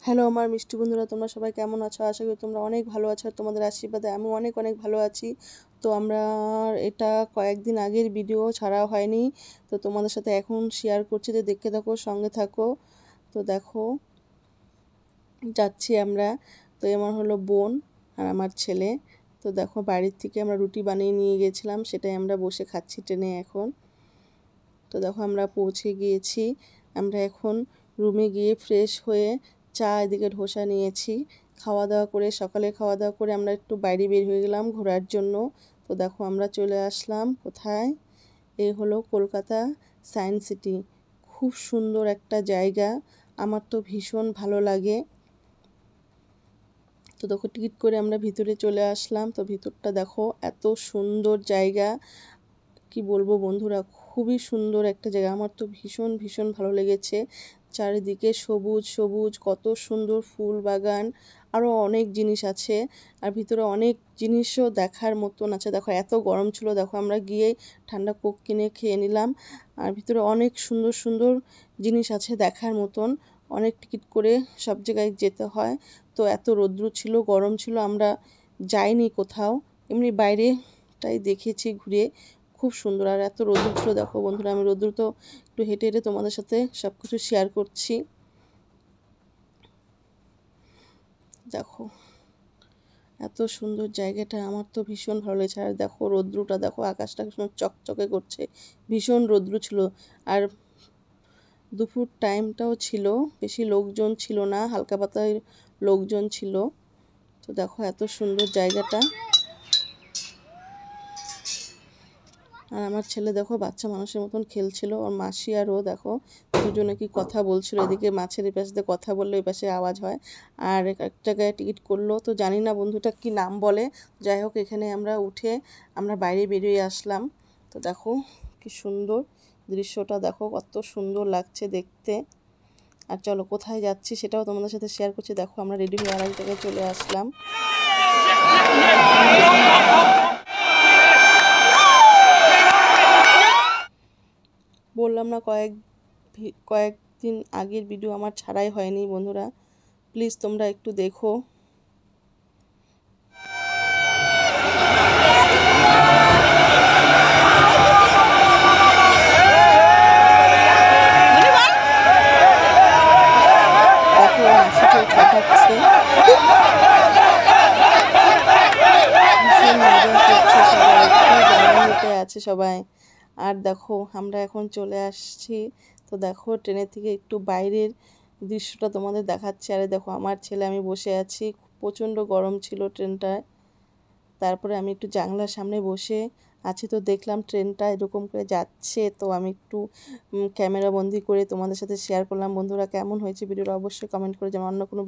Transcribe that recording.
Hello আমার মিষ্টি বন্ধুরা, তোমরা সবাই কেমন আছো? আশা করি তোমরা অনেক ভালো আছো। আর তোমাদের আশীর্বাদে আমি অনেক অনেক ভালো আছি। তো আমরা এটা কয়েকদিন আগের ভিডিও ছাড়া হয়নি, তো তোমাদের সাথে এখন শেয়ার করছি। তো দেখতে থাকো, সঙ্গে থাকো। তো দেখো যাচ্ছি আমরা। তো আমার হলো বোন আর আমার ছেলে। তো দেখো বাড়ির থেকে আমরা রুটি বানিয়ে নিয়ে গেছিলাম, সেটাই আমরা বসে খাচ্ছি ট্রেনে এখন। তো দেখো আমরা পৌঁছে গিয়েছি। আমরা এখন রুমে গিয়ে ফ্রেশ হয়ে চা এদিকে ধোসা নিয়েছি। খাওয়া দাওয়া করে, সকালে খাওয়া দাওয়া করে আমরা একটু বাইরে বের হয়ে গেলাম ঘোরার জন্য। তো দেখো আমরা চলে আসলাম কোথায়, এই হলো কলকাতা সায়েন্স সিটি। খুব সুন্দর একটা জায়গা, আমার তো ভীষণ ভালো লাগে। তো দেখো টিকিট করে আমরা ভিতরে চলে আসলাম। তো ভিতরটা দেখো এত সুন্দর জায়গা, কি বলবো বন্ধুরা, খুবই সুন্দর একটা জায়গা। আমার তো ভীষণ ভীষণ ভালো লেগেছে। চারিদিকে সবুজ সবুজ, কত সুন্দর ফুল বাগান, আরও অনেক জিনিস আছে। আর ভিতরে অনেক জিনিসও দেখার মতন আছে। দেখো এত গরম ছিল, দেখো আমরা গিয়ে ঠান্ডা কোক কিনে খেয়ে নিলাম। আর ভিতরে অনেক সুন্দর সুন্দর জিনিস আছে দেখার মতন। অনেক টিকিট করে সব জায়গায় যেতে হয়। তো এত রৌদ্র ছিল, গরম ছিল, আমরা যাইনি কোথাও, এমনি বাইরেটাই দেখেছি ঘুরে। খুব সুন্দর। আর এত রোদ্দুর ছিল, দেখো বন্ধুরা আমি রোদ্দুর তো একটু হেঁটে হেঁটে তোমাদের সাথে সব কিছু শেয়ার করছি। দেখো এত সুন্দর জায়গাটা, আমার তো ভীষণ ভালো লেগেছে। আর দেখো রৌদ্রটা দেখো, আকাশটা চকচকে করছে, ভীষণ রৌদ্র ছিল। আর দুপুর টাইমটাও ছিল, বেশি লোকজন ছিল না, হালকা পাতলা লোকজন ছিল। তো দেখো এত সুন্দর জায়গাটা। আর আমার ছেলে দেখো বাচ্চা মানুষের মতন খেলছিল, ওর মাসি আর ও দেখো দুজনে কি কথা বলছিল। এদিকে মাছের এই পাশে কথা বললে ওই পাশে আওয়াজ হয়। আর এক জায়গায় টিকিট করলো, তো জানি না বন্ধুটা কি নাম বলে। যাই হোক এখানে আমরা উঠে আমরা বাইরে বেরিয়ে আসলাম। তো দেখো কি সুন্দর দৃশ্যটা, দেখো কত সুন্দর লাগছে দেখতে। আর চলো কোথায় যাচ্ছি সেটাও তোমাদের সাথে শেয়ার করছি। দেখো আমরা রেডি হয়ে আর এক জায়গায় চলে আসলাম। বললাম না কয়েকদিন আগের ভিডিও আমার ছাড়াই হয়নি বন্ধুরা, প্লিজ তোমরা একটু দেখো। দেখো মাসিকে দেখাচ্ছে, ভীষণ মজা করছে সবাই, খুব আনন্দতে আছে সবাই। আর দেখো আমরা এখন চলে আসছি। তো দেখো ট্রেনের থেকে একটু বাইরের দৃশ্যটা তোমাদের দেখাচ্ছি। আরে দেখো আমার ছেলে, আমি বসে আছি, প্রচণ্ড গরম ছিল ট্রেনটায়। তারপরে আমি একটু জানলার সামনে বসে আছি, তো দেখলাম ট্রেনটা এরকম করে যাচ্ছে। তো আমি একটু ক্যামেরা বন্দি করে তোমাদের সাথে শেয়ার করলাম। বন্ধুরা কেমন হয়েছে ভিডিওটা অবশ্যই কমেন্ট করে জানাও। অন্য কোনো